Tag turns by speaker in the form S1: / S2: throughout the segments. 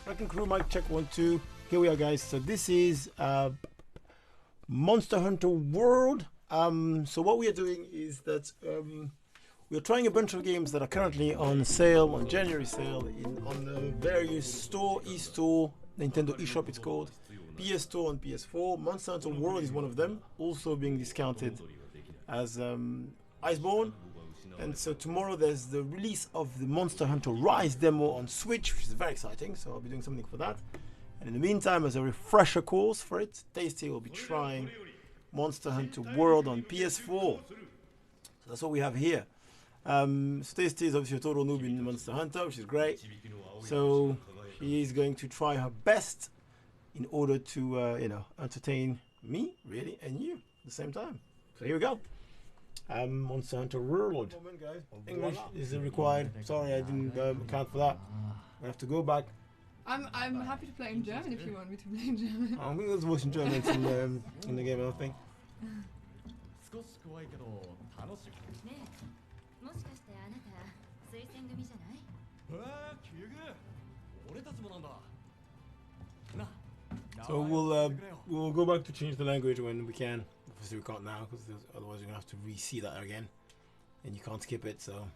S1: Wrecking Crew, mic check 1 2. Here we are, guys. So this is Monster Hunter World. So what we are doing is that we are trying a bunch of games that are currently on sale, on January sale, on the various store, eStore, Nintendo eShop it's called, PS Store and PS4. Monster Hunter World is one of them, also being discounted as Iceborne. And so tomorrow there's the release of the Monster Hunter Rise demo on Switch, which is very exciting, so I'll be doing something for that. And in the meantime, as a refresher course for it, Tasty will be trying Monster Hunter World on PS4. So that's what we have here. So Tasty is obviously a total noob in Monster Hunter, which is great. So she is going to try her best in order to, entertain me, really, and you at the same time. So here we go. Monster Hunter World. English is required. Sorry, I didn't account for that. I have to go back.
S2: I'm happy to play in German if you want me to play in German.
S1: I think there's voice in German in the game, I don't think. So we'll go back to change the language when we can. Obviously we can't now because otherwise you're gonna have to re-see that again, and you can't skip it. So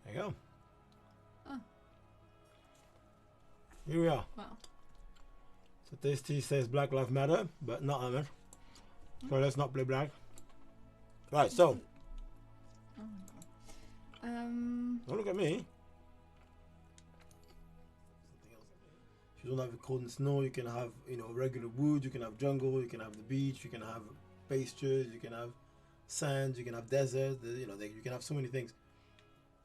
S1: there you go.
S2: Oh.
S1: Here we are.
S2: Wow.
S1: So Tasty says Black Lives Matter, but not Hammer. So let's not play black. Right. So.
S2: Oh my god.
S1: Don't look at me. If you don't have cold and snow, you can have regular wood, you can have jungle, you can have the beach, you can have pastures, you can have sand, you can have desert. You can have so many things.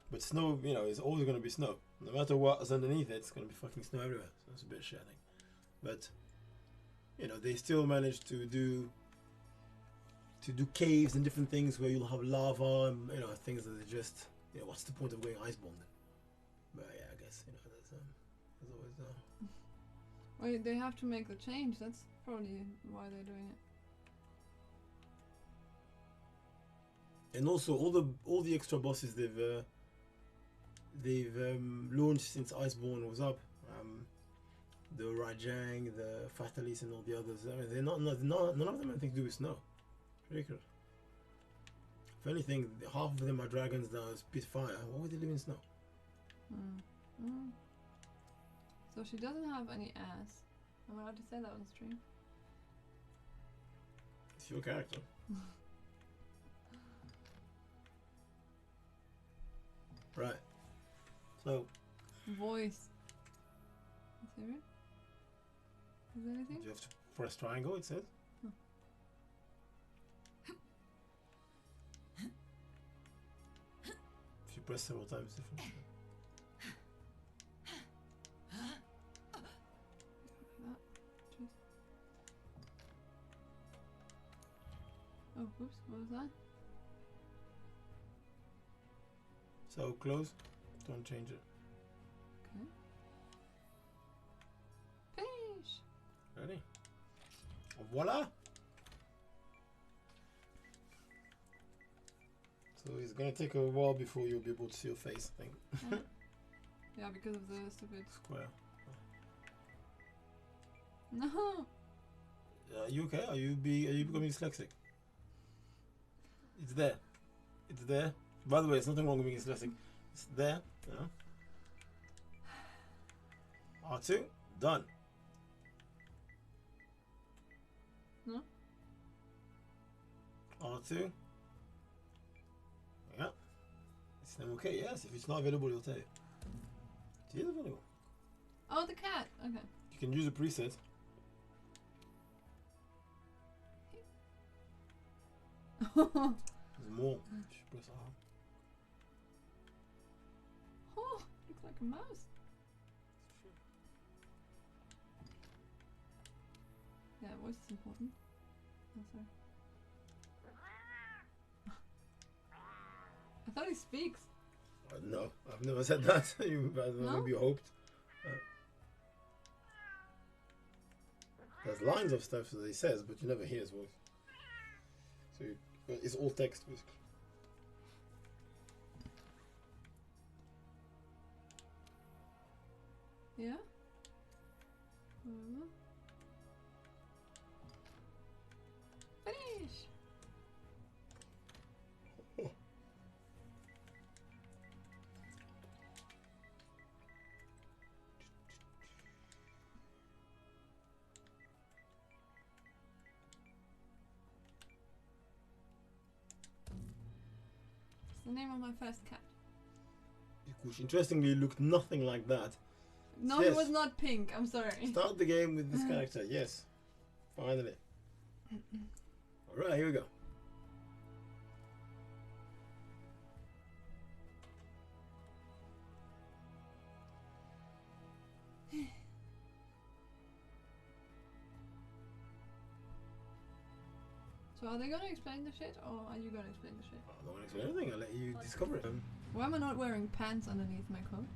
S1: But snow, is always going to be snow. No matter what's underneath it, it's going to be fucking snow everywhere. So that's a bit shit, I think. But they still manage to do caves and different things where you'll have lava and things that are just what's the point of going Iceborne then? But yeah, I guess there's always
S2: Well, they have to make the change. That's probably why they're doing it.
S1: And also all the extra bosses they've launched since Iceborne was up. The Rajang, the Fatalis, and all the others. I mean, none of them have anything to do with snow. It's ridiculous. If anything, half of them are dragons now. Spit fire. Why would they live in snow?
S2: So she doesn't have any ass. Am I allowed to say that on stream?
S1: It's your character. Right. So.
S2: Voice. Is there it? Is there anything?
S1: You have to press triangle, it says.
S2: Oh.
S1: If you press several times, different.
S2: Oh, oops, what was that?
S1: So close, don't change it.
S2: Okay. Finish!
S1: Ready? Voila! So it's gonna take a while before you'll be able to see your face, I think.
S2: Yeah, because of the stupid
S1: square.
S2: No!
S1: Are you okay? Are you becoming dyslexic? It's there. It's there. By the way, there's nothing wrong with being dyslexic. It's there. R2, done.
S2: No?
S1: R2. Yeah. It's then okay, yes. If it's not available, it'll tell you. It is available.
S2: Oh, the cat! Okay.
S1: You can use the preset. There's more. Press R.
S2: Oh, looks like a mouse. Yeah, voice is important. Oh, sorry. I thought he speaks.
S1: No, I've never said that.
S2: No?
S1: Maybe you hoped. There's lines of stuff that he says, but you never hear his voice. So it's all text, basically.
S2: Yeah? Finish! It's the name of my first cat.
S1: Which interestingly looked nothing like that.
S2: No,
S1: Yes.
S2: it was not pink. I'm sorry.
S1: Start the game with this character. Yes. Finally. Alright, here we go.
S2: So are they gonna explain the shit, or are you gonna explain the shit?
S1: I don't want to explain anything. I'll let you discover it.
S2: Why am I not wearing pants underneath my coat?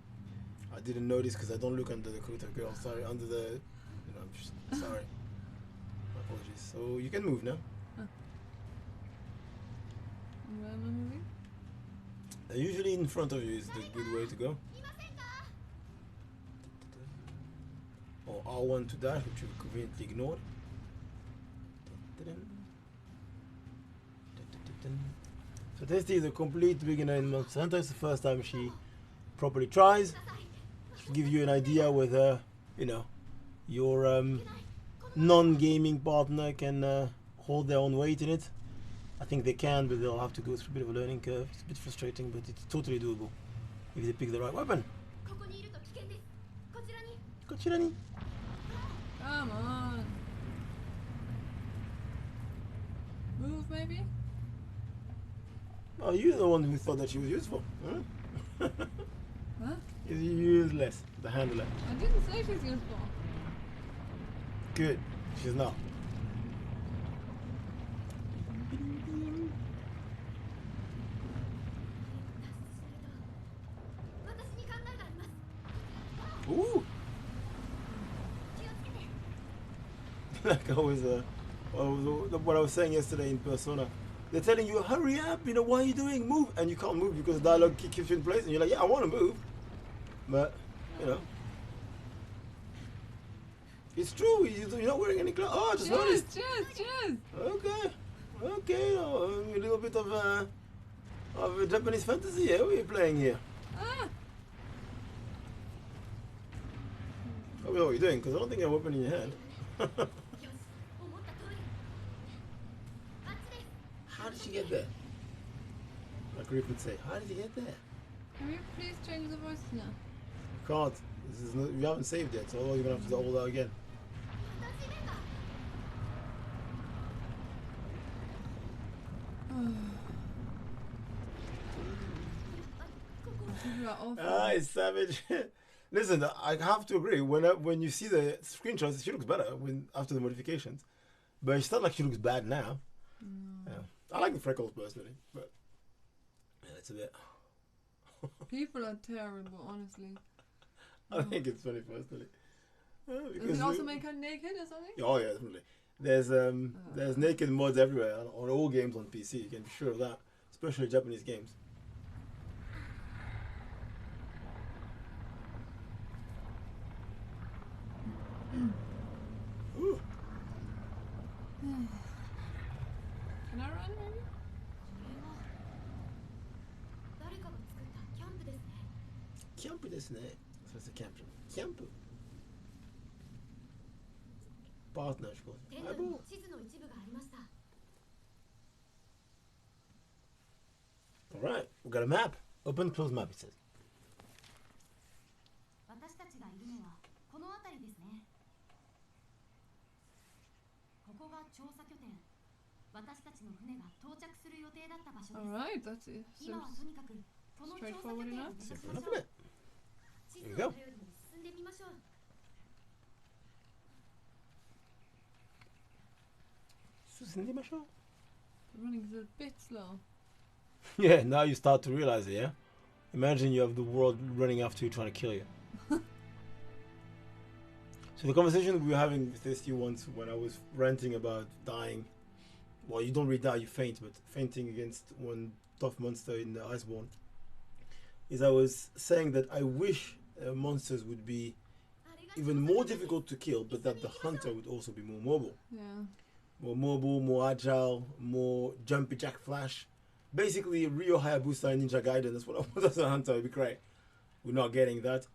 S1: I didn't notice because I don't look under the coat, girl. Sorry, under the. You know, I'm just sorry. My apologies. So you can move now.
S2: Where am I moving?
S1: Usually in front of you is the good way to go. Or R1 to dash, which you conveniently ignored. So Tasty is a complete beginner in Monster Hunter. It's the first time she properly tries. To give you an idea whether, you know, your non-gaming partner can hold their own weight in it. I think they can, but they'll have to go through a bit of a learning curve. It's a bit frustrating, but it's totally doable if they pick the right weapon. Kochirani.
S2: Come on. Move, maybe?
S1: Oh, you're the one who thought that she was useful. Huh?
S2: Huh?
S1: Is useless, the handler.
S2: I didn't say she's useful.
S1: Good. She's not. Ooh! Like I was, what I was saying yesterday in Persona. They're telling you, hurry up, you know, what are you doing? Move! And you can't move because the dialogue keeps you in place. And you're like, yeah, I want to move. But, you know. It's true, you're not wearing any clothes. Oh, I just noticed.
S2: Cheers!
S1: Okay. Okay, a little bit of a Japanese fantasy here. What are you playing here?
S2: Ah!
S1: I don't know what you're doing, because I don't think you have a weapon in your hand. How did she get there? Like Rick would say, how did you get there?
S2: Can you please change the voice now?
S1: You can't. This is you haven't saved yet, so otherwise you're going to have to do all that again.
S2: You are awful.
S1: Ah, it's savage. Listen, I have to agree. When you see the screenshots, she looks better after the modifications. But it's not like she looks bad now.
S2: No.
S1: Yeah. I like the freckles personally, but yeah, it's a bit.
S2: People are terrible, honestly.
S1: I think it's funny personally.
S2: Does it also make her naked or something?
S1: Oh yeah, definitely. There's naked mods everywhere on all games on PC. You can be sure of that, especially Japanese games. Ooh.
S2: Can I run, maybe?
S1: Camp desu ne. So it's a camp. Camp. Partner, of course. Alright, we got a map. Open, close map, it says.
S2: Alright, that's it. Seems straightforward enough.
S1: Simple enough, isn't it? Here we go.
S2: Running is a bit slow.
S1: Yeah, now you start to realize it, yeah? Imagine you have the world running after you trying to kill you. So the conversation we were having with Tasty once when I was ranting about dying, well, you don't really die, you faint, but fainting against one tough monster in the Iceborne, is I was saying that I wish monsters would be even more difficult to kill, but that the hunter would also be more mobile.
S2: Yeah.
S1: More mobile, more agile, more jumpy jack flash. Basically, Rio Hayabusa and Ninja Gaiden. That's what I want as a hunter. It'd be great. We're not getting that,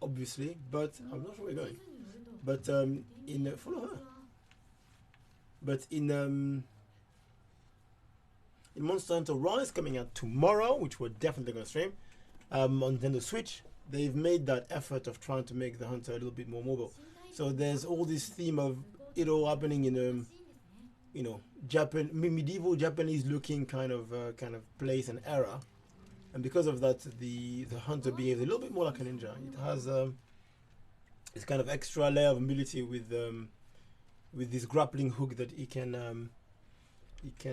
S1: obviously, but I'm not sure where we're going. But follow her. But in Monster Hunter Rise coming out tomorrow, which we're definitely going to stream on Nintendo Switch, they've made that effort of trying to make the hunter a little bit more mobile. So there's all this theme of it all happening in medieval Japanese looking kind of place and era, and because of that, the hunter behaves a little bit more like a ninja. It has this kind of extra layer of ability with this grappling hook that he can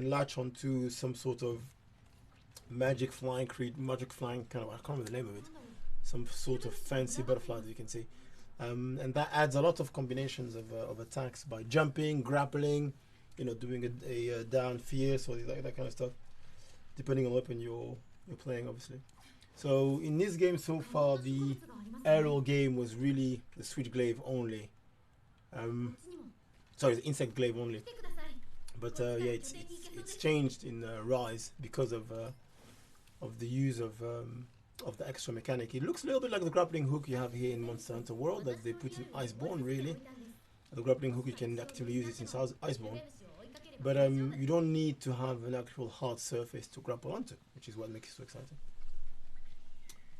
S1: latch onto some sort of magic flying kind of, I can't remember the name of it, some sort of fancy butterfly that you can see, and that adds a lot of combinations of attacks by jumping, grappling, doing a down fierce or that kind of stuff, depending on what weapon you're playing, obviously. So in this game so far, the aerial game was really the switch glaive only. Sorry, the insect glaive only. But yeah, it's changed in Rise because of the use of the extra mechanic. It looks a little bit like the grappling hook you have here in Monster Hunter World that they put in Iceborne, really. The grappling hook, you can actively use it in Iceborne. But you don't need to have an actual hard surface to grapple onto, which is what makes it so exciting.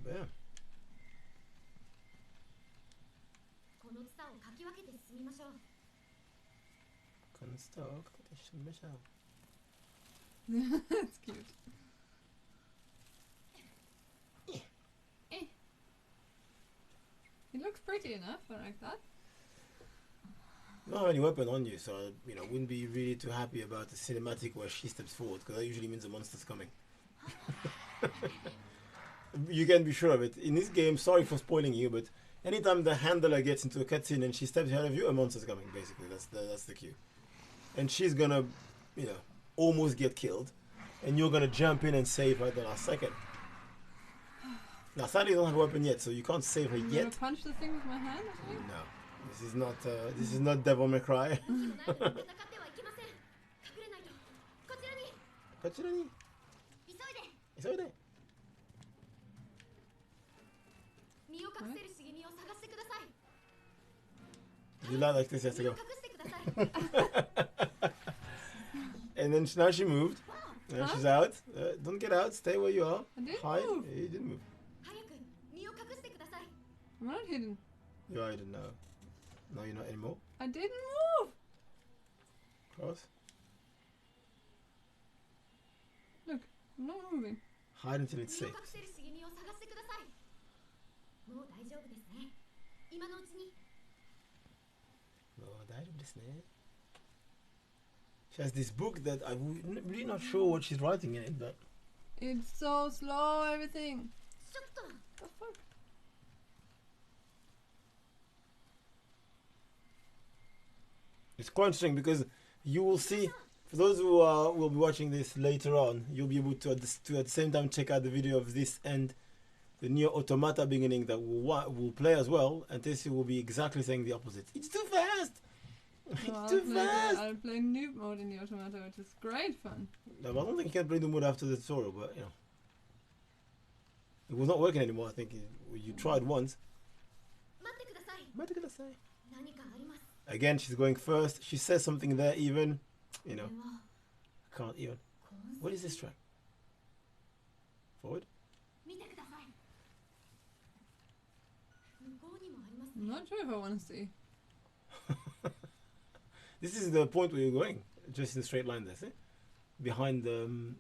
S1: But yeah.
S2: That's cute. It looks pretty enough, I like that.
S1: You don't have any weapon on you, so wouldn't be really too happy about the cinematic where she steps forward, because that usually means the monster's coming. You can be sure of it. In this game, sorry for spoiling you, but anytime the handler gets into a cutscene and she steps ahead of you, a monster's coming. Basically, that's the cue. And she's gonna, almost get killed, and you're gonna jump in and save her at the last second. Now, sadly, you don't have a weapon yet, so you can't save her
S2: I'm
S1: yet.
S2: gonna punch the thing with my hand or something?
S1: No, this is not Devil May Cry. You like this yesterday. And then now she moved. Now she's out. Don't get out. Stay where you are.
S2: I didn't
S1: Hide.
S2: move.
S1: Yeah, you didn't move.
S2: I'm not hidden.
S1: You are hidden now. No, you're not anymore.
S2: I didn't move.
S1: Cross.
S2: Look, I'm not moving.
S1: Hide until it's safe. She has this book that I'm really not sure what she's writing in it, but
S2: It's so slow, everything. The fuck?
S1: it's quite interesting because you will see, for those who will be watching this later on, you'll be able to at the same time check out the video of this and the Nier Automata beginning that will play as well, and Tessie will be exactly saying the opposite. It's too fast! It's too fast!
S2: I'll play noob mode in the Automata, which is great fun.
S1: No, I don't think you can play the mode after the tutorial, but it was not working anymore. I think you tried once. Again, she's going first. She says something there even. I can't even. What is this track? Forward?
S2: I'm not sure if I want to see.
S1: This is the point where you're going. Just in a straight line there, see? Behind the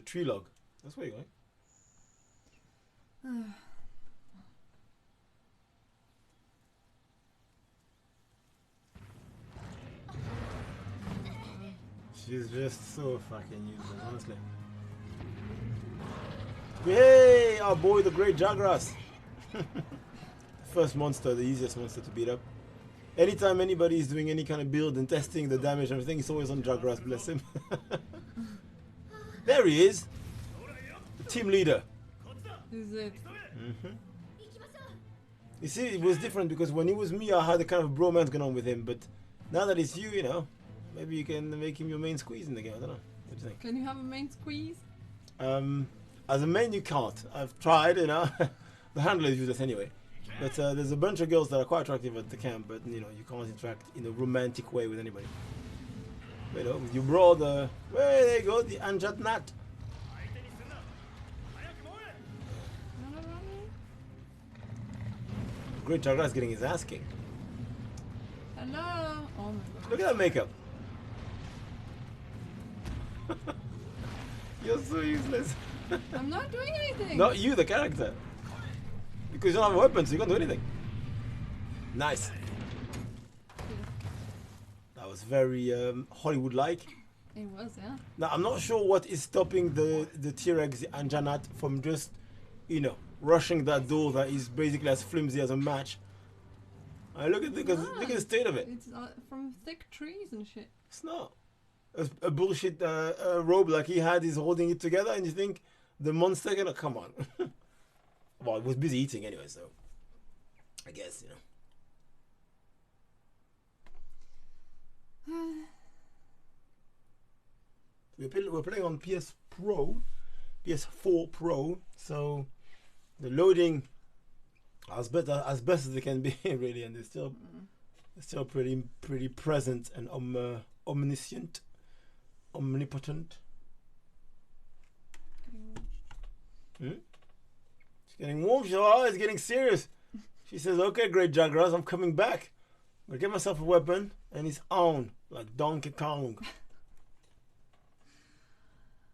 S1: tree log. That's where you're going. She's just so fucking useless, honestly. Yay! Our boy, the great Jagras. First monster, the easiest monster to beat up. Anytime anybody is doing any kind of build and testing the damage and everything, it's always on Jagras, bless him. There he is! The team leader.
S2: Is it?
S1: You see, it was different because when it was me, I had a kind of bromance going on with him. But now that it's you, you know, maybe you can make him your main squeeze in the game. I don't know. What do you think?
S2: Can you have a main squeeze?
S1: As a main, you can't. I've tried, you know. The handler is useless anyway. But there's a bunch of girls that are quite attractive at the camp, but you know, you can't interact in a romantic way with anybody. But, you know, with your brother, well, there you go, the uncut nut. Great Jagra is getting his ass kicked.
S2: Hello. Oh my god.
S1: Look at that makeup. You're so useless.
S2: I'm not doing anything.
S1: Not you, the character. Because you don't have a weapon, so you can't do anything. Nice. That was very Hollywood-like.
S2: It was, yeah.
S1: Now, I'm not sure what is stopping the T-Rex, the Anjanat, from just, you know, rushing that door that is basically as flimsy as a match. Look at the state of it.
S2: It's from thick trees and shit.
S1: It's not. A bullshit robe like he had is holding it together, and you think the monster gonna come on. Well, it was busy eating anyway, so I guess, you know. We're playing on PS4 Pro, so the loading as best as it can be, really, and they're still pretty present and omniscient, omnipotent. She's getting warm. It's getting serious. She says, "Okay, great Jagras, I'm coming back. I'm gonna get myself a weapon, and it's on like Donkey Kong."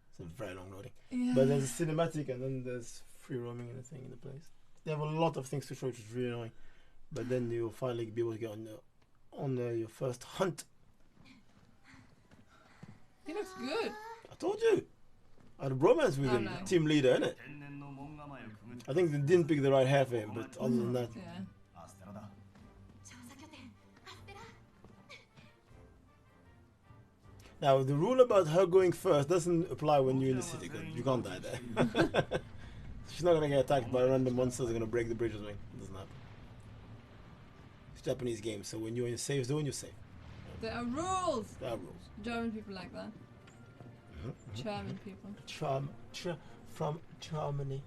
S1: It's a very long loading, but there's a cinematic, and then there's free roaming and a thing in the place. They have a lot of things to show, which is really annoying. But then you'll finally be able to get on your first hunt.
S2: He looks good.
S1: I told you. I had a bromance with him, team leader, innit? I think they didn't pick the right hair for him, but other than that.
S2: Yeah.
S1: Now, the rule about her going first doesn't apply when you're in the city, because you can't die there. She's not going to get attacked by random monsters that are going to break the bridge or something. It doesn't happen. It's a Japanese game, so when you're in a safe zone, you're safe.
S2: There are rules.
S1: There are rules.
S2: German people like that. German people.
S1: From Germany.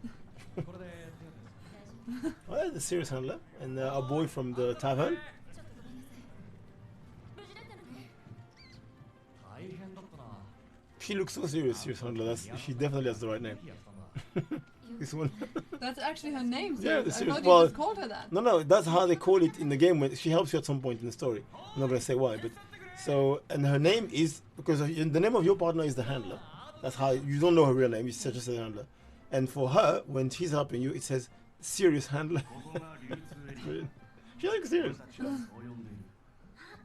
S1: Oh, the serious handler and our boy from the tavern. She looks so serious handler. She definitely has the right name. This one.
S2: That's actually her name.
S1: Yeah,
S2: I thought you just called her that.
S1: No, that's how they call it in the game. When she helps you at some point in the story. I'm not gonna say why, but so, and her name is because the name of your partner is the handler. That's how you don't know her real name. It's just a handler. And for her, when she's helping you, it says serious handler. She looks serious.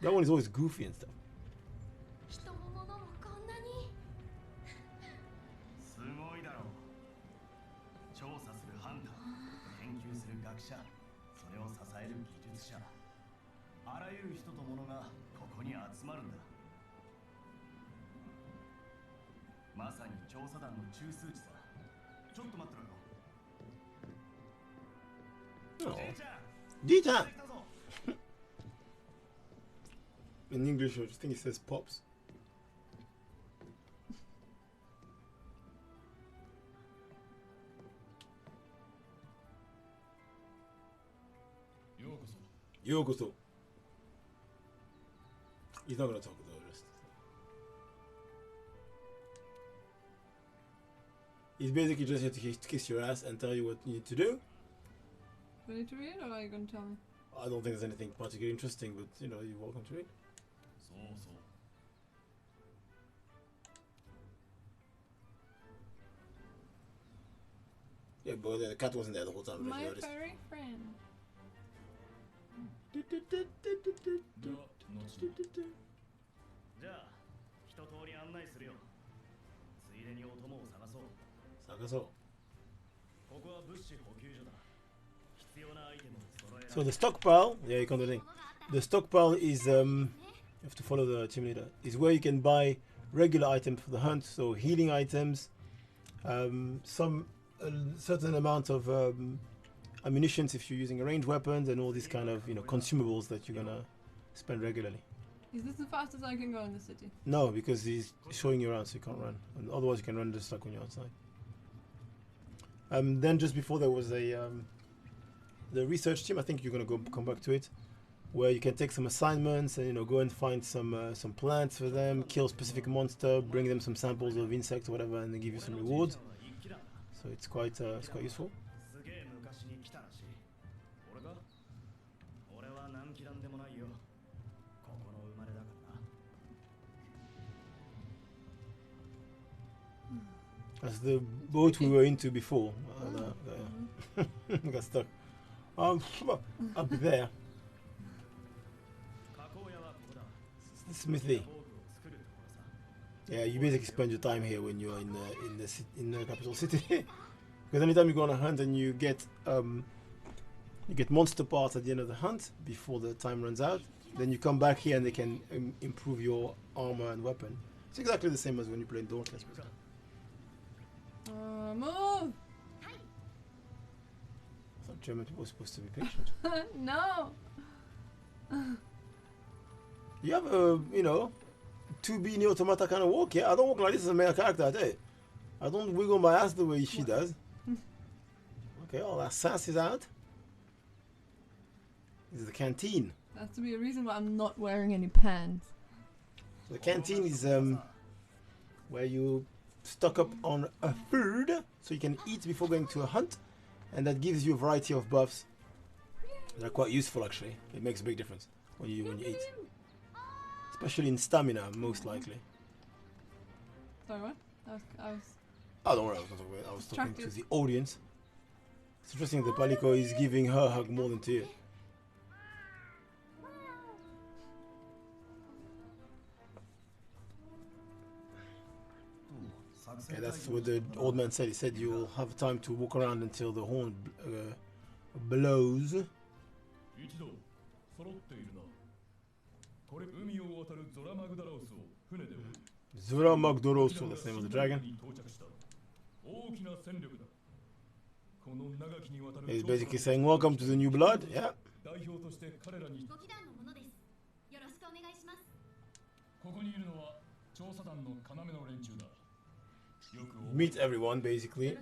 S1: That one is always goofy and stuff. Oh. Dita! In English, I just think it says Pops. Yokoso. He's not going to talk with the rest. He's basically just here to kiss your ass and tell you what you need to do.
S2: Do I need to read, or are you going to tell me?
S1: I don't think there's anything particularly interesting, but you know, you're welcome to read. Yeah, but the cat wasn't there the whole time.
S2: My furry friend. So the stockpile, yeah, you can do the thing. The stockpile is you have to follow the team leader. Is where you can buy regular items for the hunt, so healing items, some certain amount of ammunitions if you're using ranged weapons, and all these kind of consumables that you're gonna spend regularly.
S3: Is this the fastest I can go in the city?
S2: No, because he's showing you around, so you can't run. And otherwise, you can run just like when you're outside. Then just before there was a the research team. I think you're gonna come back to it, where you can take some assignments and go and find some plants for them, kill specific monster, bring them some samples of insects or whatever, and they give you some rewards. So it's quite useful. That's the boat we were into before. Got stuck. Up there. It's the smithy. Yeah, you basically spend your time here when you're in the capital city. Because anytime you go on a hunt and you get monster parts at the end of the hunt before the time runs out, then you come back here and they can improve your armor and weapon. It's exactly the same as when you play Dauntless.
S3: Move!
S2: I thought German people were supposed to be patient.
S3: No!
S2: You have a, 2B Neo Automata kind of walk, yeah? I don't walk like this as a male character, I tell you. I don't wiggle my ass the way she does. Okay, all that sass is out. This is the canteen.
S3: That's to be a reason why I'm not wearing any pants.
S2: So the canteen is where you stock up on a food so you can eat before going to a hunt, and that gives you a variety of buffs. They're quite useful actually. It makes a big difference when you eat, especially in stamina, most likely.
S3: Sorry, what?
S2: Oh, don't worry. I was talking to the audience. It's interesting that Palico is giving her a hug more than to you. Okay, that's what the old man said. He said you'll have time to walk around until the horn blows. Zora Magdoroso, that's the name of the dragon. He's basically saying, welcome to the new blood, yeah. Meet everyone, basically.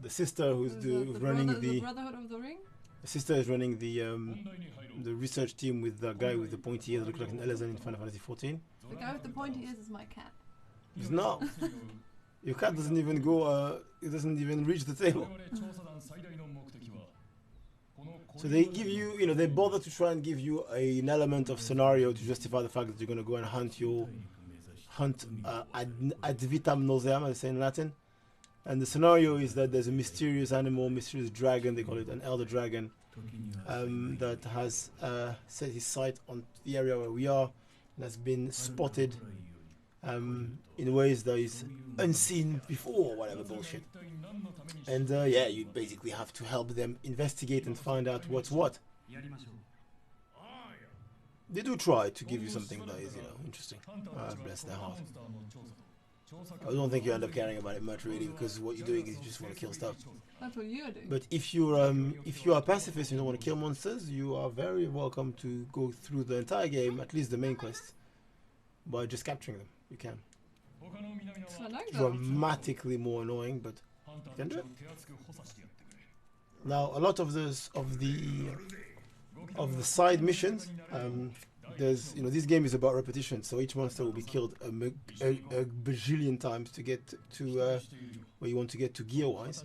S2: The sister who's running the
S3: Brotherhood of the Ring?
S2: The sister is running the research team with the guy with the pointy ears that looks like an Elezen in Final Fantasy 14.
S3: The guy with the pointy ears is my cat.
S2: It's not. Your cat doesn't even go, it doesn't even reach the table. So they give you, they bother to try and give you an element of scenario to justify the fact that you're going to go and hunt ad vitam nauseam, as they say in Latin. And the scenario is that there's a mysterious animal, mysterious dragon, they call it an elder dragon, that has set his sight on the area where we are, and has been spotted in ways that is unseen before, whatever bullshit. And yeah, you basically have to help them investigate and find out what's what. They do try to give you something that is, interesting. Bless their heart. I don't think you end up caring about it much, really, because what you're doing is you just want to kill stuff.
S3: That's what you're doing.
S2: But if you are a pacifist and you don't want to kill monsters, you are very welcome to go through the entire game, at least the main quest, by just capturing them. You can.
S3: I like that.
S2: Dramatically more annoying, but you can do it. Now, a lot of the side missions, there's this game is about repetition, so each monster will be killed a bajillion times to get to where you want to get to gear-wise.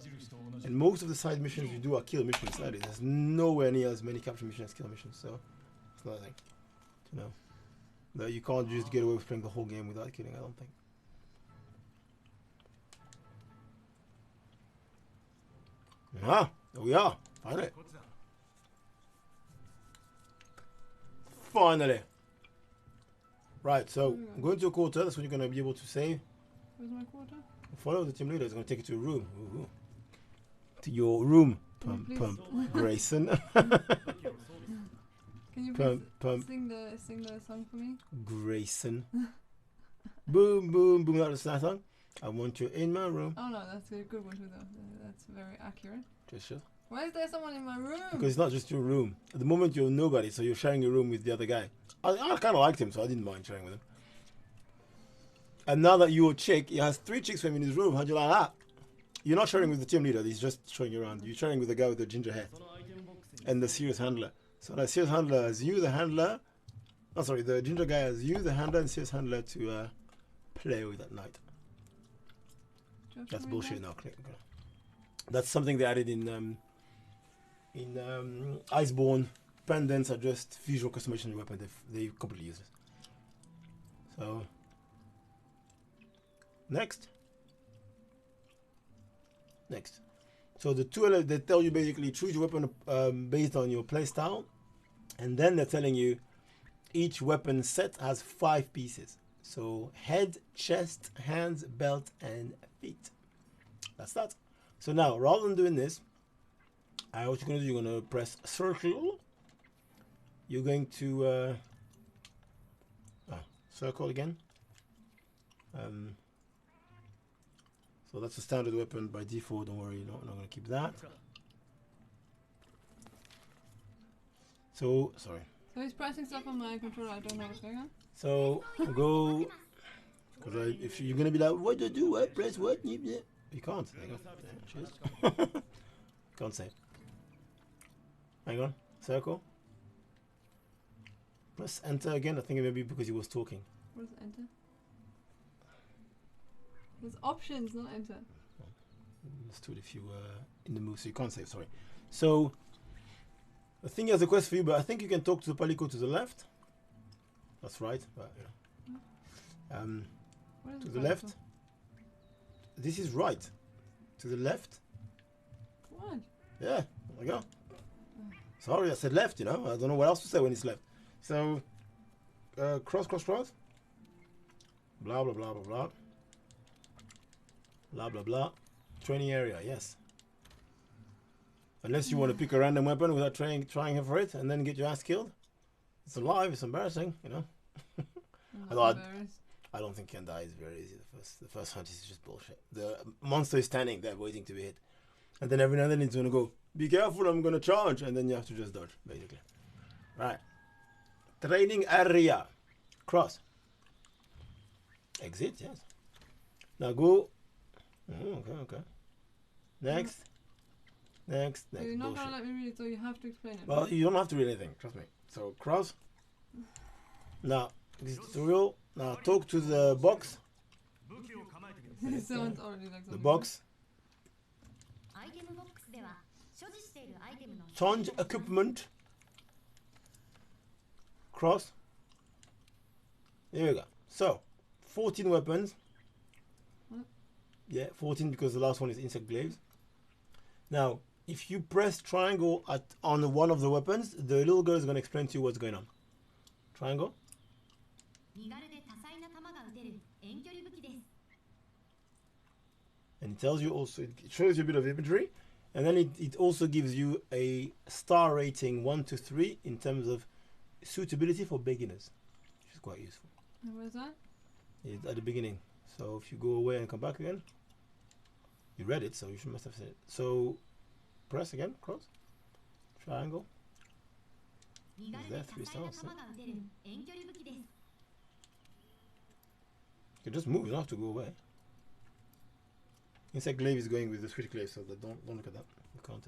S2: And most of the side missions you do are kill missions. There's nowhere near as many capture missions as kill missions, so it's another thing to know. That you can't just get away with playing the whole game without killing, I don't think. Ah, there we are. Finally. Finally. Right, so I'm going to a quarter. That's when you're going to be able to save.
S3: Where's my quarter?
S2: Follow the team leader. It's going to take you to your room. Ooh. To your room. Pump. Grayson.
S3: Can you please sing the song for me?
S2: Grayson. Boom, boom, boom. That's the song. I want you in my room.
S3: Oh no, that's a good one too though. That's very accurate.
S2: Just sure.
S3: Why is there someone in my room?
S2: Because it's not just your room. At the moment you're nobody, so you're sharing a room with the other guy. I kind of liked him, so I didn't mind sharing with him. And now that you're a chick, he has 3 chicks from him in his room. How'd you like that? You're not sharing with the team leader. He's just showing you around. You're sharing with the guy with the ginger hair and the serious handler. So the serious handler has you, the handler. Oh, sorry, the ginger guy has you, the handler, and serious handler to play with at night. That's bullshit now. That's something they added in Iceborne. Pendants are just visual customization of your weapon. They completely useless. So next. So the two they tell you basically choose your weapon based on your playstyle, and then they're telling you each weapon set has 5 pieces. So head, chest, hands, belt, and feet. That's that. So now, rather than doing this, what you're going to do, you're going to press circle. You're going to circle again. So that's a standard weapon by default. Don't worry, no, I'm not going to keep that. So, sorry.
S3: So he's pressing stuff on my controller. I don't know what's going on.
S2: So go, because if you're going to be like, what do I do? What press what? You can't. There you go. Can't say. Hang on. Circle. Press enter again. I think it may be because he was talking.
S3: What is enter? There's options, not enter.
S2: Let's do it if you were in the mood, so you can't save, sorry. So, I think he has a quest for you, but I think you can talk to the Palico to the left. That's right. But, yeah. To the left. This is right. To the left.
S3: What?
S2: Yeah, there we go. Sorry, I said left, you know. I don't know what else to say when it's left. So, cross. Blah, blah, blah, blah, blah. Blah, blah, blah. Training area, yes. Unless you want to pick a random weapon without trying for it and then get your ass killed. It's alive, it's embarrassing, you know. I don't think can die is very easy. The first hunt is just bullshit. The monster is standing there waiting to be hit. And then every now and then it's going to go, be careful, I'm going to charge. And then you have to just dodge, basically. Right. Training area. Cross. Exit, yes. Now go. Okay. Next.
S3: So you're not going to let me read it, so you have to explain it.
S2: Well, you don't have to read anything, trust me. So, cross. Now, this tutorial. Now, talk to the box.
S3: Sounds already like
S2: the box. Change equipment. Cross. There we go. So, 14 weapons.
S3: What?
S2: Yeah, 14 because the last one is insect glaives. Now, if you press triangle on one of the weapons, the little girl is going to explain to you what's going on. Triangle. And it tells you also, it shows you a bit of imagery, and then it also gives you a star rating 1 to 3 in terms of suitability for beginners, which is quite useful.
S3: And where's that?
S2: It's at the beginning. So if you go away and come back again, you read it, so you must have seen it. So press again, cross, triangle. Is there 3 stars? You can just move, you don't have to go away. Insect glaive is going with the switch glaive, so don't look at that. You can't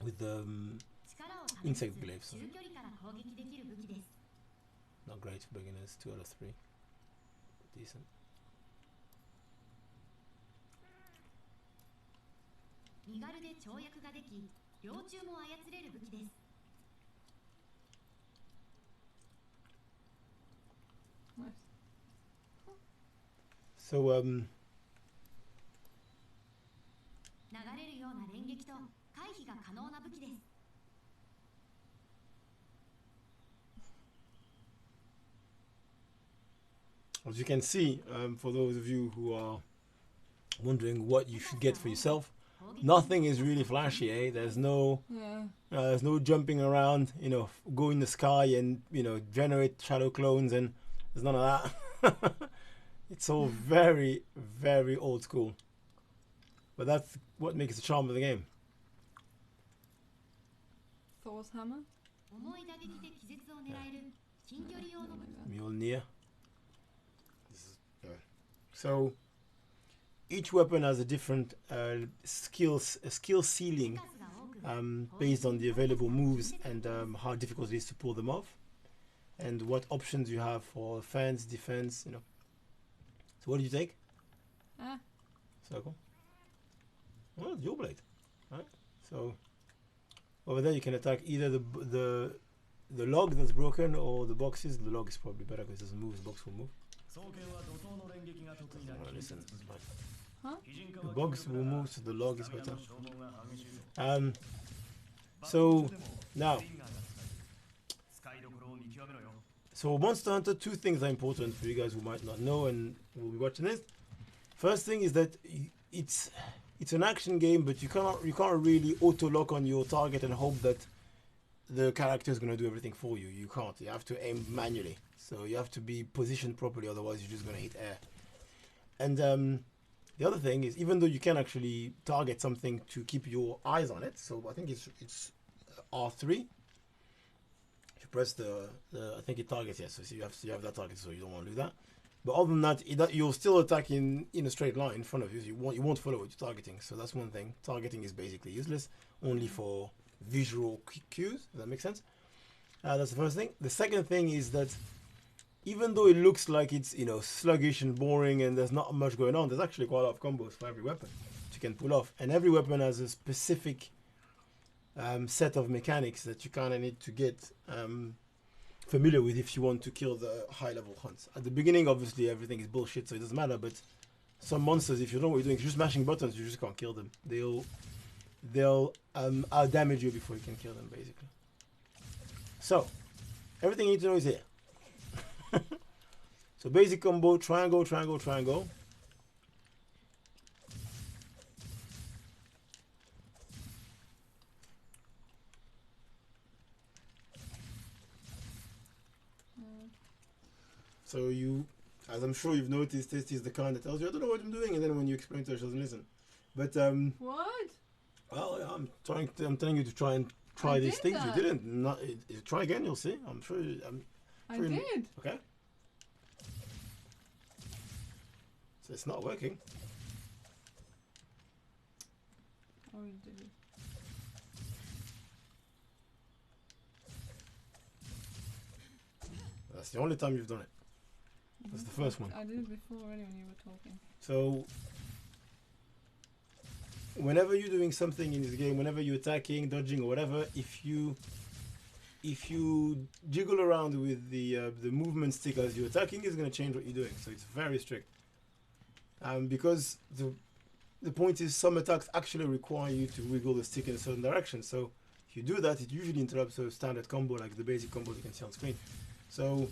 S2: with the insect glaive. Sorry. Not great for beginners. 2 out of 3. Decent.
S3: Nice.
S2: So as you can see, for those of you who are wondering what you should get for yourself, nothing is really flashy, eh? There's no jumping around, you know, go in the sky and, you know, generate shadow clones, and there's none of that. It's all very, very old school. But that's what makes the charm of the game.
S3: Thor's hammer.
S2: Mjolnir. So each weapon has a different skill ceiling based on the available moves and how difficult it is to pull them off, and what options you have for offense, defense. You know. So what do you take? Circle. Well, dual blade. Right. So over there you can attack either the log that's broken or the boxes. The log is probably better because it doesn't move. The box will move. Listen,
S3: huh?
S2: The box will move, so the log is better. So now, so Monster Hunter, two things are important for you guys who might not know and will be watching this. First thing is that it's an action game, but you can't really auto lock on your target and hope that the character is going to do everything for you. You can't. You have to aim manually. So you have to be positioned properly, otherwise you're just going to hit air. And the other thing is, even though you can actually target something to keep your eyes on it, so I think it's R3. If you press the I think it targets, yes. So you have that target, so you don't want to do that. But other than that, you'll still attack in a straight line in front of you. So you won't follow what you're targeting. So that's one thing. Targeting is basically useless, only for visual cues. Does that make sense? That's the first thing. The second thing is that even though it looks like it's sluggish and boring and there's not much going on, there's actually quite a lot of combos for every weapon that you can pull off, and every weapon has a specific set of mechanics that you kind of need to get familiar with if you want to kill the high level hunts. At the beginning, obviously everything is bullshit, so it doesn't matter, but some monsters, if you don't know what you're doing, if you're just mashing buttons, you just can't kill them. They'll out damage you before you can kill them, basically. So everything you need to know is here. So basic combo: triangle, triangle, triangle. So you, as I'm sure you've noticed, this is the kind that tells you, I don't know what I'm doing, and then when you explain to her, she doesn't listen. But
S3: what?
S2: Well, I'm telling you to try these things.
S3: That.
S2: You didn't. Try again. You'll see. I'm sure.
S3: I did.
S2: Okay. So it's not working.
S3: Oh, you did it.
S2: That's the only time you've done it. That's the first one.
S3: I did it before already when you were talking.
S2: So whenever you're doing something in this game, whenever you're attacking, dodging, or whatever, if you jiggle around with the movement stick as you're attacking, it's going to change what you're doing. So it's very strict. Because the point is, some attacks actually require you to wiggle the stick in a certain direction. So if you do that, it usually interrupts a standard combo, like the basic combo you can see on screen. So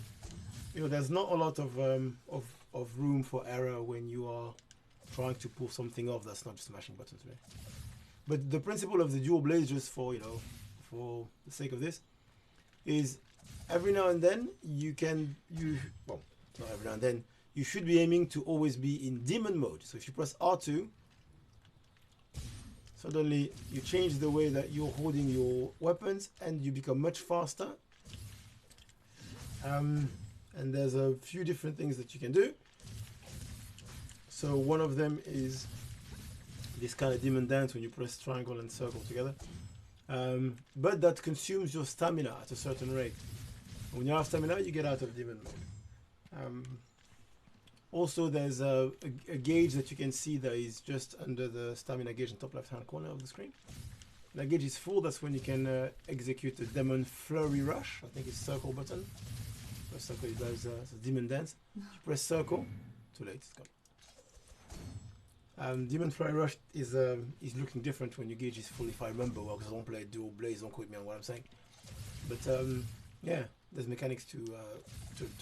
S2: there's not a lot of room for error when you are trying to pull something off that's not just mashing buttons, right? But the principle of the dual blades, just for for the sake of this, is every now and then not every now and then, you should be aiming to always be in demon mode. So if you press R2, suddenly you change the way that you're holding your weapons and you become much faster. And there's a few different things that you can do. So one of them is this kind of demon dance when you press triangle and circle together. But that consumes your stamina at a certain rate. When you have stamina, you get out of demon mode. Also, there's a gauge that you can see that is just under the stamina gauge in top left hand corner of the screen. That gauge is full. That's when you can execute the demon flurry rush. I think it's circle button. Press circle, it does demon dance. You press circle, too late, it's gone. Demon flurry rush is looking different when your gauge is full, if I remember well, because I don't play dual blades. Don't quote me on what I'm saying. But yeah, there's mechanics to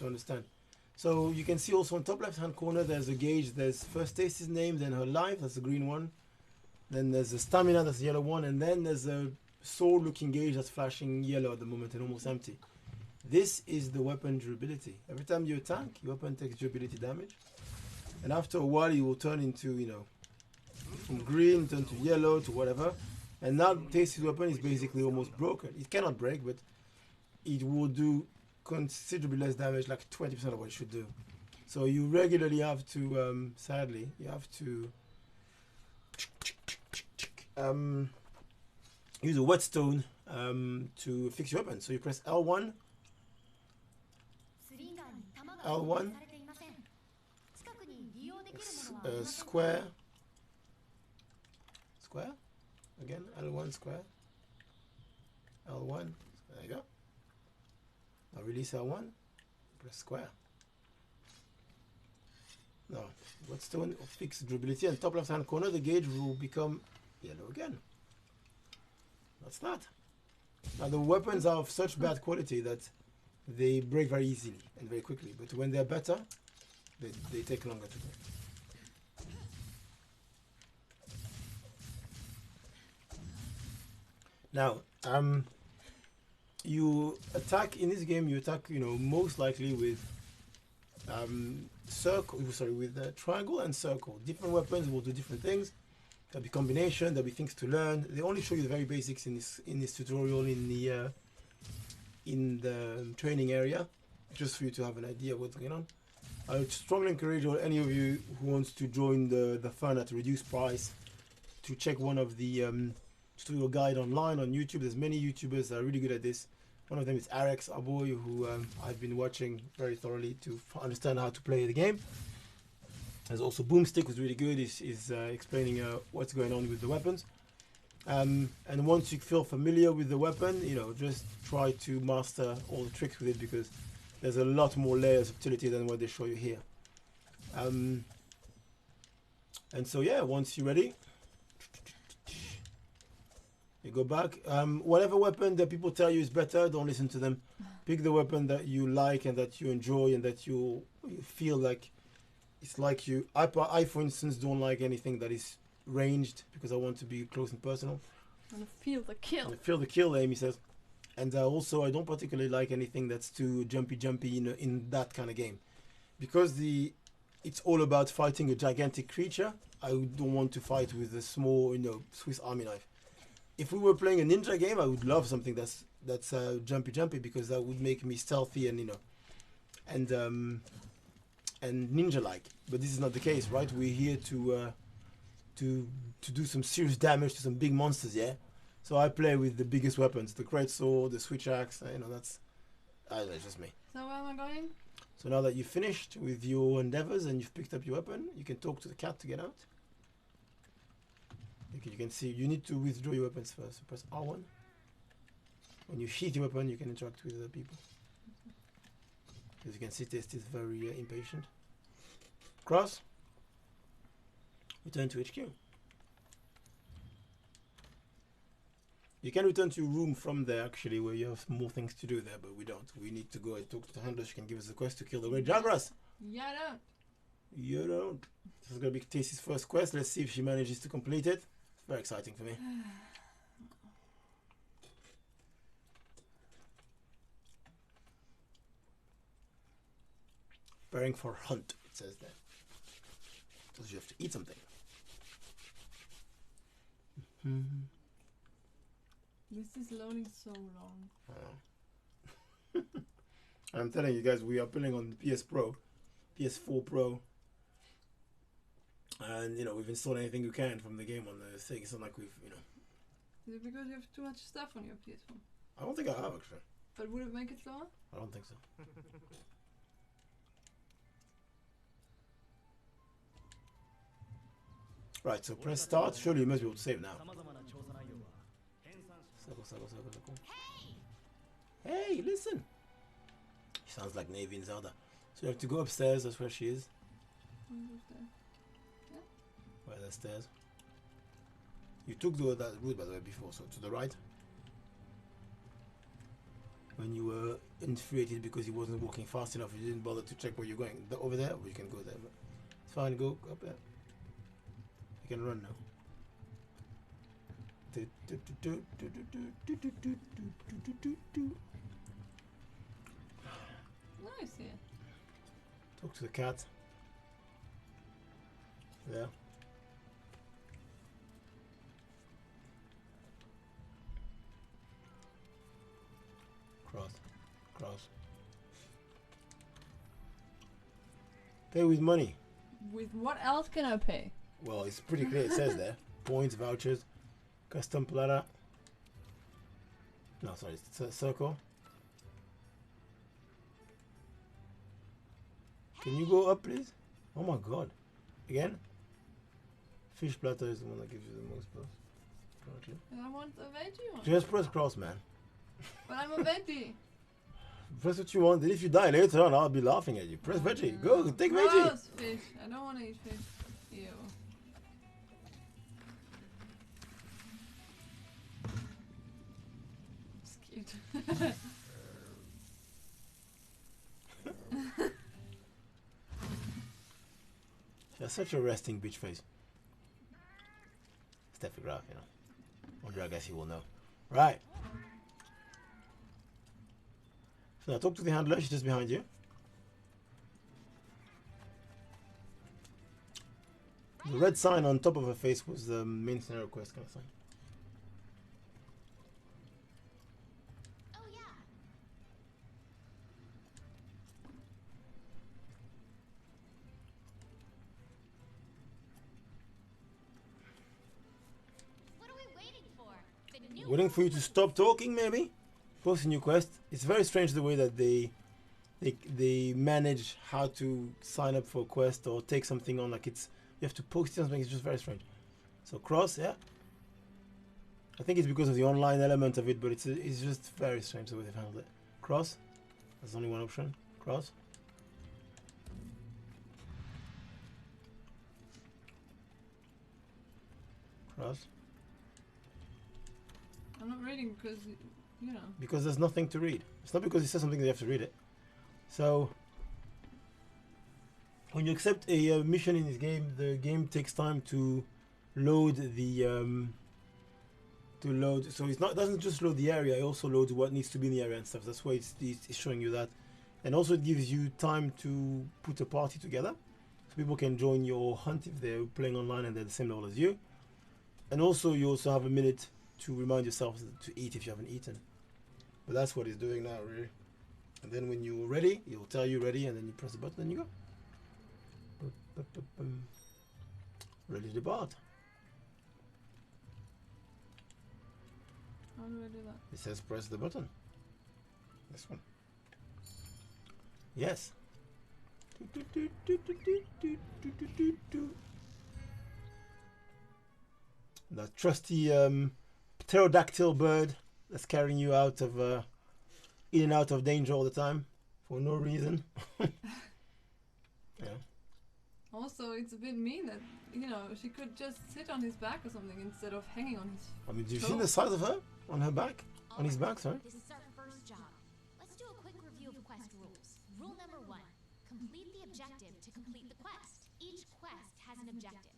S2: understand. So you can see also on top left hand corner there's a gauge. There's first Stacy's name, then her life, that's the green one. Then there's the stamina, that's the yellow one, and then there's a sword looking gauge that's flashing yellow at the moment and almost empty. This is the weapon durability. Every time you attack, your weapon takes durability damage. And after a while it will turn into, from green, turn to yellow, to whatever. And now Tasty's weapon is basically almost broken. It cannot break, but it will do considerably less damage, like 20% of what it should do. So you regularly have to, sadly, you have to use a whetstone to fix your weapon. So you press L1, L1, square, square, again, L1 square, L1, there you go. Now release L1, press square. Now, whetstone fix durability, and top left hand corner, the gauge will become yellow again. That's that. Now the weapons are of such bad quality that they break very easily and very quickly, but when they're better, they take longer to break. Now, you attack in this game. You attack, most likely with triangle and circle. Different weapons will do different things. There'll be combination. There'll be things to learn. They only show you the very basics in this tutorial in the training area, just for you to have an idea of what's going on. I would strongly encourage any of you who wants to join the fun at a reduced price to check one of the tutorial guide online on YouTube. There's many YouTubers that are really good at this. One of them is Arex, our boy, who I've been watching very thoroughly to understand how to play the game. There's also Boomstick, who's really good. He's explaining what's going on with the weapons. And once you feel familiar with the weapon, just try to master all the tricks with it, because there's a lot more layers of utility than what they show you here. And so yeah, once you're ready, you go back. Whatever weapon that people tell you is better, don't listen to them. Pick the weapon that you like and that you enjoy and that you feel like it's like you. I, for instance, don't like anything that is ranged, because I want to be close and personal.
S3: I want to feel the kill.
S2: Feel the kill, Amy says. And also, I don't particularly like anything that's too jumpy in that kind of game, because it's all about fighting a gigantic creature. I don't want to fight with a small, Swiss Army knife. If we were playing a ninja game, I would love something that's jumpy, because that would make me stealthy and and ninja-like. But this is not the case, right? We're here to do some serious damage to some big monsters, yeah. So I play with the biggest weapons, the great sword, the switch axe. That's just me.
S3: So where am I going?
S2: So now that you've finished with your endeavors and you've picked up your weapon, you can talk to the cat to get out. You can see you need to withdraw your weapons first. So press R1. When you sheath your weapon, you can interact with other people. As you can see, Taste is very impatient. Cross. Return to HQ. You can return to your room from there, actually, where you have more things to do there, but we don't. We need to go and talk to the handler. She can give us a quest to kill the Great Jagras.
S3: Yeah, I don't.
S2: You don't. This is going to be Tasty's first quest. Let's see if she manages to complete it. It's very exciting for me. Preparing for hunt, it says there. So you have to eat something.
S3: This is loading so long.
S2: I'm telling you guys, we are playing on PS Pro, PS4 Pro. And, we've installed anything we can from the game on the thing. It's not like we've,
S3: Is it because you have too much stuff on your PS4?
S2: I don't think I have, actually.
S3: But would it make it slower?
S2: I don't think so. Right, so press start. Surely you must be able to save now. Circle. Hey, listen! She sounds like Navy in Zelda. So you have to go upstairs, that's where she is. Where are the stairs? You took that route, by the way, before, so to the right. When you were infuriated because he wasn't walking fast enough, you didn't bother to check where you're going. Over there, or you can go there. But it's fine, go up there. You can run now.
S3: Nice, yeah.
S2: Talk to the cat. There. Cross. Cross. Pay with money.
S3: With what else can I pay?
S2: Well, it's pretty clear. It says there. Points, vouchers, custom platter. No, sorry. It's a circle. Can you go up, please? Oh my god. Again? Fish platter is the one that gives you the most plus.
S3: I want a veggie one.
S2: Just press cross, man.
S3: But I'm a veggie.
S2: Press what you want, and if you die later on, I'll be laughing at you. Press veggie. Go, take veggie.
S3: Gross fish. I don't want to eat fish. Ew. It's cute.
S2: She has such a resting bitch face. Steffi Graf, you know. Wonder, I guess he will know. Right. So now talk to the handler. She's just behind you. The red sign on top of her face was the main scenario quest kind of sign.
S4: Oh yeah. What are we waiting for? The new
S2: Waiting for you to stop talking, maybe? Post a new quest. It's very strange the way that they manage how to sign up for a quest or take something on. Like it's you have to post something. It's just very strange. So cross, yeah. I think it's because of the online element of it, but it's just very strange the way they've handled it. Cross. There's only one option. Cross. Cross.
S3: I'm not reading because, you know.
S2: Because there's nothing to read. It's not because it says something that you have to read it. So when you accept a mission in this game, the game takes time to load the so it doesn't just load the area, it also loads what needs to be in the area and stuff. That's why it's showing you that. And also it gives you time to put a party together so people can join your hunt if they're playing online and they're the same level as you. And also you also have a minute to remind yourself to eat if you haven't eaten. But that's what it's doing now, really. And then when you're ready, it'll tell you ready, and then you press the button and you go. Ready to depart.
S3: How do I do that?
S2: It says press the button. This one. Yes. That trusty pterodactyl bird that's carrying you out of in and out of danger all the time for no reason. Yeah.
S3: Also, it's a bit mean that, you know, she could just sit on his back or something instead of hanging on his.
S2: I mean, do you see the size of her on her back? On his back, sorry.
S4: This is our first job. Let's do a quick review of quest rules. Rule number 1. Complete the objective to complete the quest. Each quest has an objective.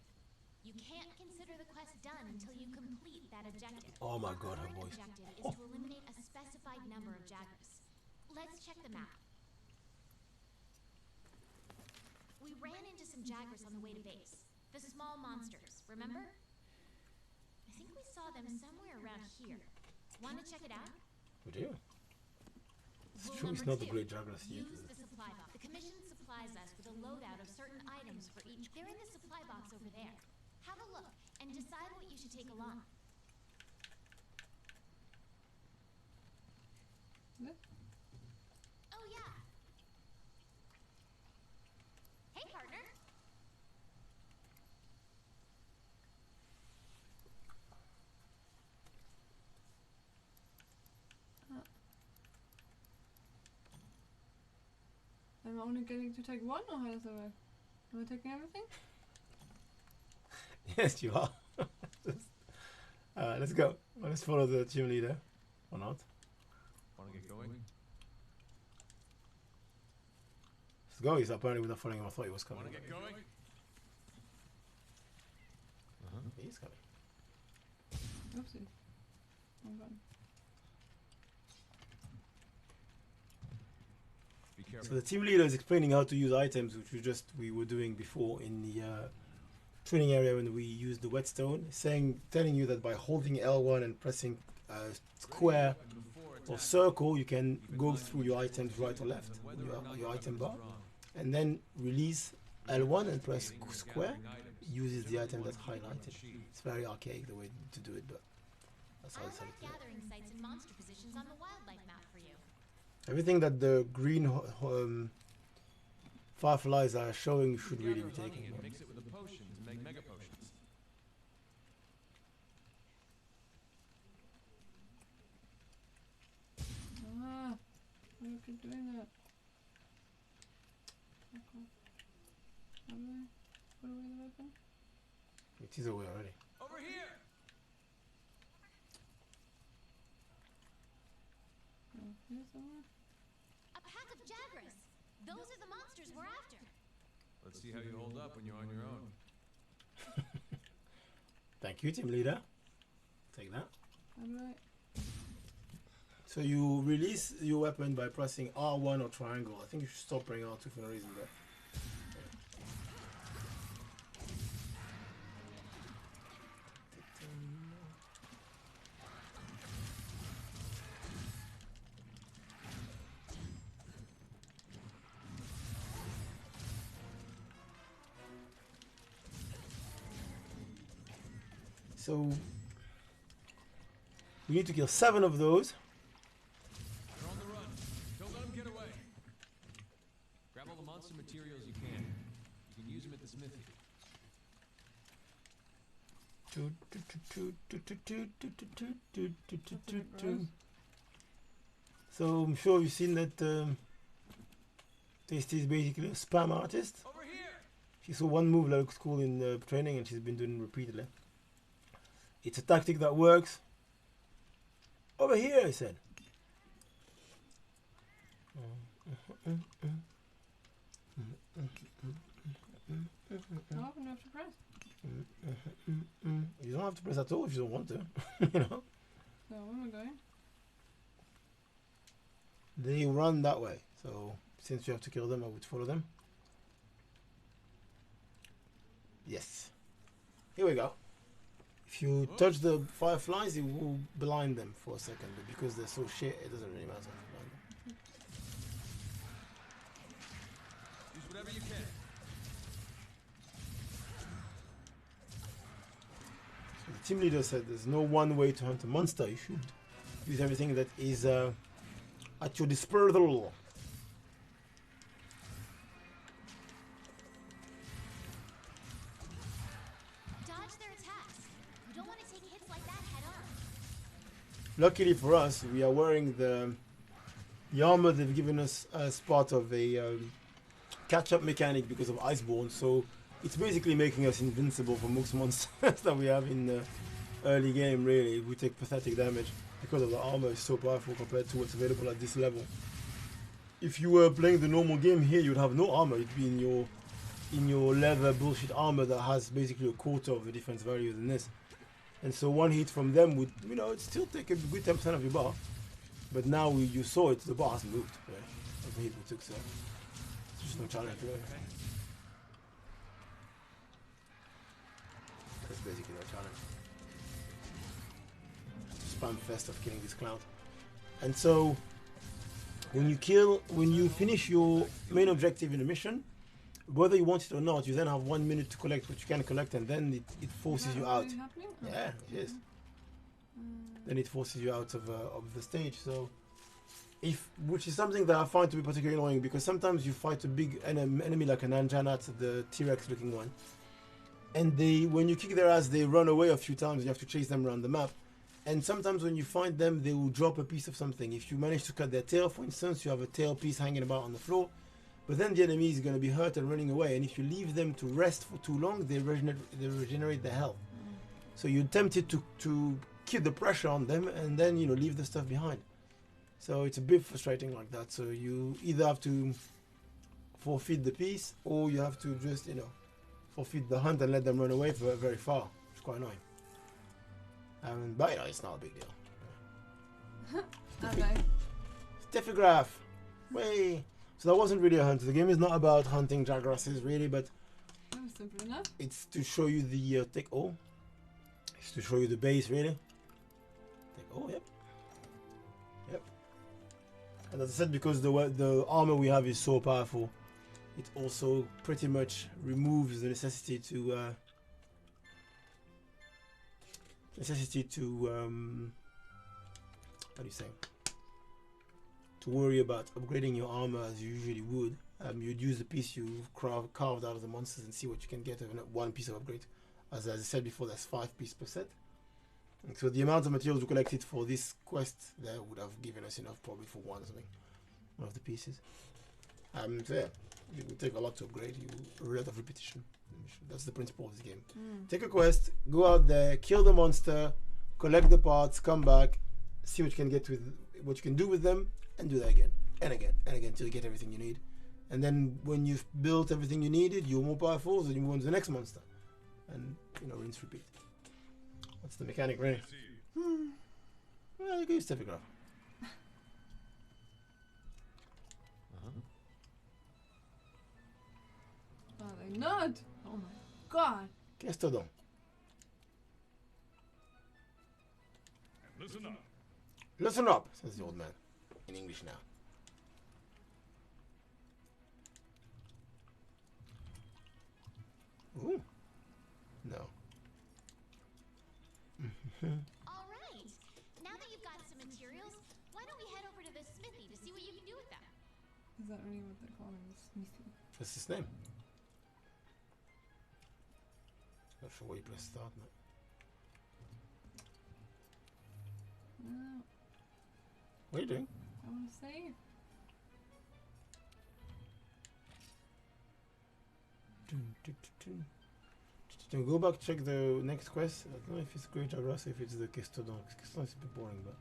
S4: You can't consider the quest done until you complete that objective.
S2: Oh my god, her
S4: Our
S2: voice.
S4: objective is to eliminate a specified number of Jaggers. Let's check the map. We ran into some Jaggers on the way to base. The small monsters, remember? I think we saw them somewhere around here. Want to check it out?
S2: We do. It's
S4: Rule
S2: true, it's
S4: number
S2: not a
S4: 2.
S2: great Jaggers yet.
S4: Use the supply box. The commission supplies us with a loadout of certain items for each. They're in the supply box over there. Have a look and decide what you should take along.
S3: Yeah.
S4: Oh yeah. Hey partner.
S3: I'm only getting to take one, or how does that work? Am I taking everything?
S2: Yes, you are. Let's go. Well, let's follow the team leader. Or not.
S5: Want to get going?
S2: Let's go. He's apparently without following him. I thought he was coming.
S5: Want to get going?
S2: He's coming.
S3: Oopsie. I'm gone.
S5: Be careful.
S2: So the team leader is explaining how to use items, which we were doing before in the training area when we used the whetstone. Telling you that by holding L1 and pressing square or circle, you can go through your items right or left, your item bar, and then release L1 and press square. Uses the item that's highlighted. It's very archaic the way to do it, but that's how
S4: I
S2: it's
S4: like gathering sites and monster positions on the wildlife map for you.
S2: Everything that the green fireflies are showing should really be taken.
S5: And mix it with a potion to make mega potions.
S3: Ah, why do you keep doing that? Okay. How do I put away the weapon?
S2: It is away already.
S5: Over here!
S3: Oh, here's somewhere.
S4: A pack of Jagras! Those are the monsters we're after.
S5: Let's see how you hold up when you're on your own.
S2: Thank you, team leader. Take that.
S3: How do I?
S2: So you release your weapon by pressing R1 or triangle. I think you should stop pressing R2 for no reason there. So we need to kill 7 of those.
S5: They're on the run. Don't let them get away. Grab all the monster materials you can. You can use them at the smithy.
S2: So I'm sure you've seen that Tasty is basically a spam artist.
S5: Over here!
S2: She saw one move that looks cool in training and she's been doing it repeatedly. It's a tactic that works. Over here, I said.
S3: How often do I have to press?
S2: You don't have to press at all if you don't want to. You know.
S3: So where am I going?
S2: They run that way. So since you have to kill them, I would follow them. Yes. Here we go. If you touch the fireflies, it will blind them for a second, but because they're so shit, it doesn't really matter.
S5: Use whatever you can.
S2: So the team leader said there's no one way to hunt a monster. You should use everything that is at your disposal. Luckily for us, we are wearing the armor they've given us as part of a catch-up mechanic because of Iceborne, so it's basically making us invincible for most monsters that we have in the early game, really. We take pathetic damage because of the armor is so powerful compared to what's available at this level. If you were playing the normal game here, you'd have no armor. You'd be in your leather bullshit armor that has basically a quarter of the defense value than this. And so one hit from them would, you know, it'd still take a good 10% of your bar. But now you saw it, the bar hasn't moved. Right? Every hit we took, so it's just no challenge really. That's basically no challenge. Just a spam fest of killing this cloud. And so when you finish your main objective in a mission, whether you want it or not, you then have 1 minute to collect what you can collect, and then it forces you out. Yeah, it is. Then it forces you out of the stage. So, which is something that I find to be particularly annoying, because sometimes you fight a big enemy like an Anjanat, the T-Rex looking one, and when you kick their ass, they run away a few times. You have to chase them around the map. And sometimes when you find them, they will drop a piece of something. If you manage to cut their tail, for instance, you have a tail piece hanging about on the floor. But then the enemy is going to be hurt and running away, and if you leave them to rest for too long, they regenerate their health. So you're tempted to keep the pressure on them and then, you know, leave the stuff behind. So it's a bit frustrating like that. So you either have to forfeit the piece, or you have to just, you know, forfeit the hunt and let them run away for very far. It's quite annoying. But you know, it's not a big deal. Stiffograph. Way. So that wasn't really a hunt. The game is not about hunting jagrasses, really, but
S3: that was simple enough.
S2: It's to show you the It's to show you the base, really. Yep. And as I said, because the armor we have is so powerful, it also pretty much removes the necessity to how do you say, to worry about upgrading your armor as you usually would. You'd use the piece you've carved out of the monsters and see what you can get of one piece of upgrade. As I said before, that's 5 pieces per set. And so the amount of materials we collected for this quest there would have given us enough probably for one of the pieces. So yeah, it would take a lot to upgrade. A lot of repetition. That's the principle of this game. Take a quest, go out there, kill the monster, collect the parts, come back, see what you can get with what you can do with them, and do that again and again and again until you get everything you need. And then when you've built everything you needed, you're more powerful, so you move on to the next monster. And, rinse, repeat. That's the mechanic, right? Well, you can use Telegraph.
S3: Are they not? Oh my god.
S2: Qu'est-ce que donc?
S5: Listen up.
S2: Listen up, says the old man. In English now. Ooh. No.
S4: All right. Now that you've got some materials, why don't we head over to the smithy to see what you can do with them?
S3: Is that really what they're calling this smithy?
S2: What's his name? Not sure where you press start now.
S3: No,
S2: What are you doing?
S3: I want to save.
S2: Go back, check the next quest. I don't know if it's Great Agras or if it's the Kestodon. Kestodon is a bit boring, but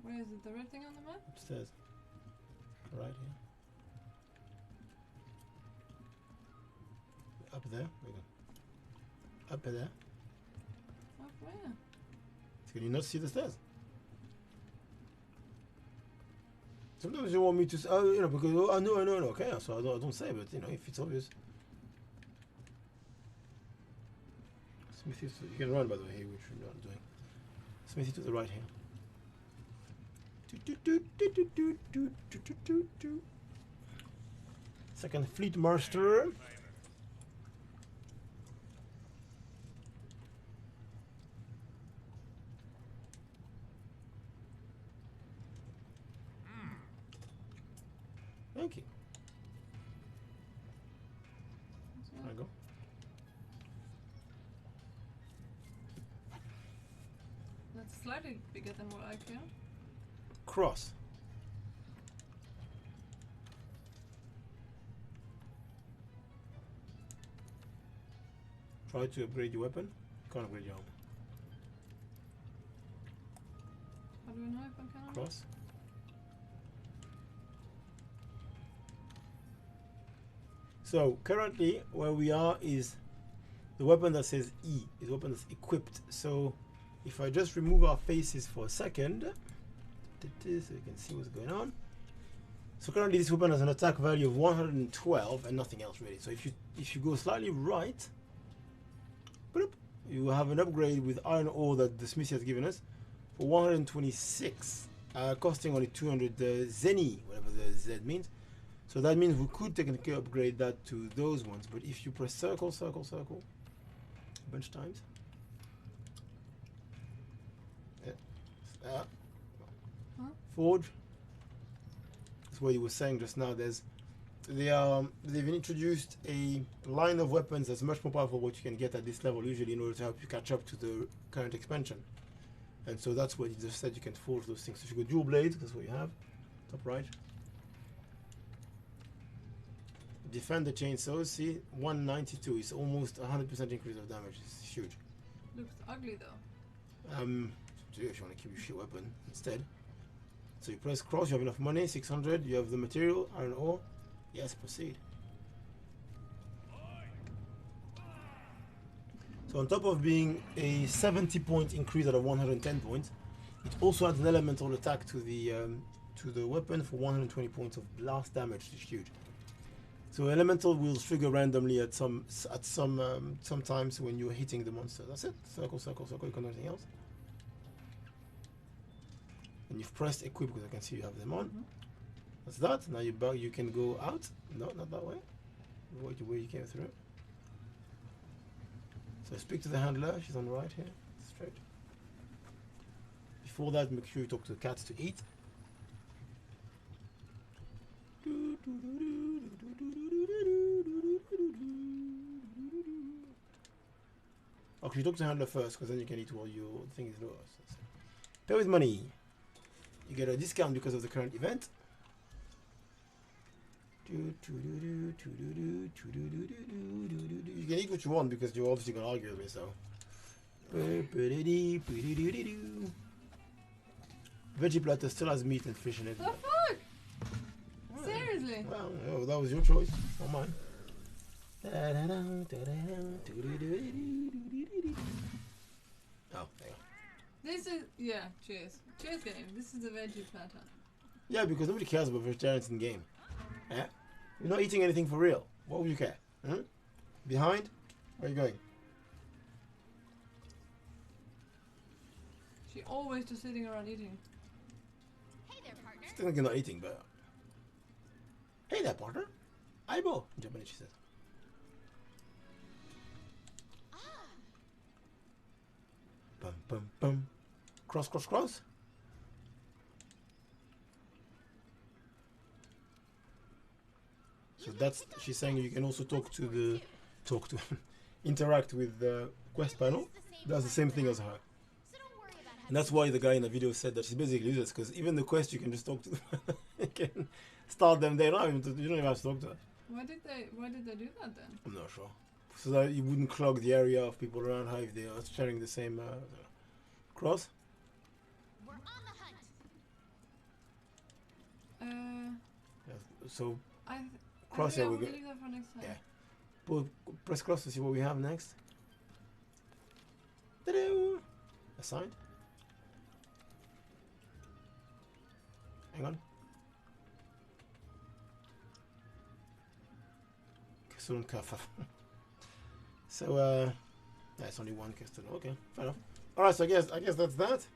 S3: Where is it? The red thing on the map?
S2: upstairs. Right here. Up there. Wait on. Up there.
S3: Up where?
S2: Can you not see the stairs? Sometimes you want me to, because I know, okay, so I don't say, but if it's obvious. Smithy, you can run by the way here, which we're not doing. Smithy to the right here. Second Fleet Master. Thank you. There I go.
S3: That's slightly bigger than what I feel.
S2: Cross. Try to upgrade your weapon. Can't upgrade your armor.
S3: How do we know if I can?
S2: Cross. So currently where we are is the weapon that says E is the weapon that's equipped. So if I just remove our faces for a second, so you can see what's going on. So currently this weapon has an attack value of 112 and nothing else really. So if you go slightly right, bloop, you have an upgrade with iron ore that the smithy has given us for 126, costing only 200 zeni, whatever the Z means. So that means we could technically upgrade that to those ones. But if you press circle, circle, circle a bunch of times, forge. That's what you were saying just now. They've introduced a line of weapons that's much more powerful than what you can get at this level usually in order to help you catch up to the current expansion. And so that's what you just said, you can forge those things. So if you go dual blades, that's what you have, top right. Defend the chainsaw, see, 192 is almost 100% increase of damage. It's huge.
S3: Looks ugly though.
S2: So if you want to keep your shit weapon instead. So you press cross, you have enough money, 600, you have the material, iron ore. Yes, proceed. So on top of being a 70 point increase out of 110 points, it also adds an elemental attack to the weapon for 120 points of blast damage, which is huge. So elemental will trigger randomly at sometimes when you're hitting the monster. That's it. Circle, circle, circle. You can't do anything else. And you've pressed equip because I can see you have them on. That's that. Now you can go out. No, not that way. Go to where you came through. So speak to the handler. She's on the right here. Straight. Before that, make sure you talk to the cats to eat. Actually, talk to the handler first, because then you can eat while your thing is low. Pay with money. You get a discount because of the current event. You can eat what you want because you're obviously going to argue with me, so. Veggie platter still has meat and fish in it.
S3: The fuck? Seriously?
S2: Well, oh, that was your choice, not mine. Oh, there you go.
S3: This is, yeah, cheers. Cheers game. This is the veggie platter.
S2: Yeah, because nobody cares about vegetarians in game. Yeah? You're not eating anything for real. What would you care? Hmm? Behind? Where are you going?
S3: She always just sitting around eating.
S4: Hey there, partner.
S2: Still think you're not eating, but... Hey there, partner. Aibo. In Japanese, she says. Bum, bum, bum. Cross, cross, cross. So that's, she's saying you can also interact with the quest panel. Does the same thing as her. And that's why the guy in the video said that she's basically useless, because even the quest you can just talk to them. You can start them there. You don't even have to talk to her.
S3: Why did they do that then?
S2: I'm not sure. So that you wouldn't clog the area of people around her if they are sharing the same cross.
S4: We're on the hunt.
S2: Yeah, so
S3: I
S2: cross
S3: think
S2: here
S3: I
S2: we
S3: will
S2: go.
S3: leave that for next time.
S2: Yeah. Press cross to see what we have next. Ta-da! Assigned. Hang on. Kasun Kafa. So yeah, it's only one Kasun. Okay, fair enough. Alright, so I guess that's that.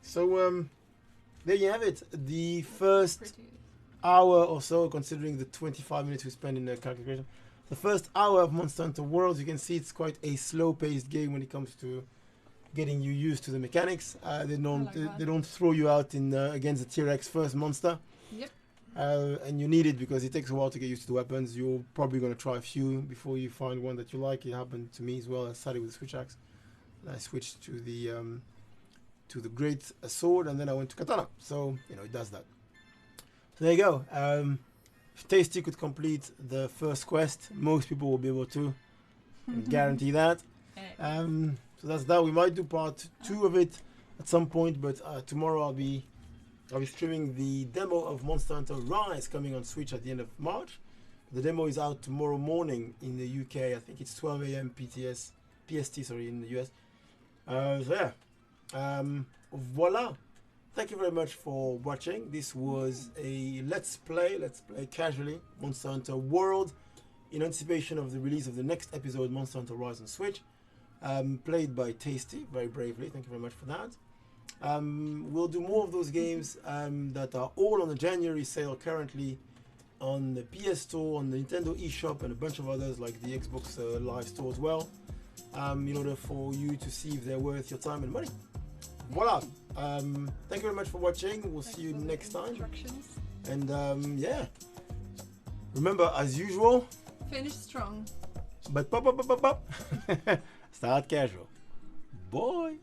S2: So there you have it. The first
S3: Pretty.
S2: hour or so, considering the 25 minutes we spent in the calculation. The first hour of Monster Hunter Worlds, you can see it's quite a slow-paced game when it comes to getting you used to the mechanics. They don't throw you out in against the T-Rex first monster.
S3: Yep.
S2: And you need it because it takes a while to get used to the weapons. You're probably going to try a few before you find one that you like. It happened to me as well. I started with the switch axe, and I switched to the great sword, and then I went to katana. So it does that. So there you go. If Tasty could complete the first quest, most people will be able to. I guarantee that. So that's that. We might do part 2 of it at some point, but tomorrow I'll be streaming the demo of Monster Hunter Rise coming on Switch at the end of March. The demo is out tomorrow morning in the UK. I think it's 12 a.m. PST, sorry, in the US. So yeah, voila. Thank you very much for watching. This was a let's play casually Monster Hunter World in anticipation of the release of the next episode, Monster Hunter Rise on Switch. Played by Tasty very bravely. Thank you very much for that. We'll do more of those games that are all on the January sale currently on the PS Store, on the Nintendo eShop, and a bunch of others like the Xbox Live Store as well, in order for you to see if they're worth your time and money. Voila! Thank you very much for watching. We'll see you next time. And yeah, remember, as usual,
S3: finish strong.
S2: But start casual. Boy.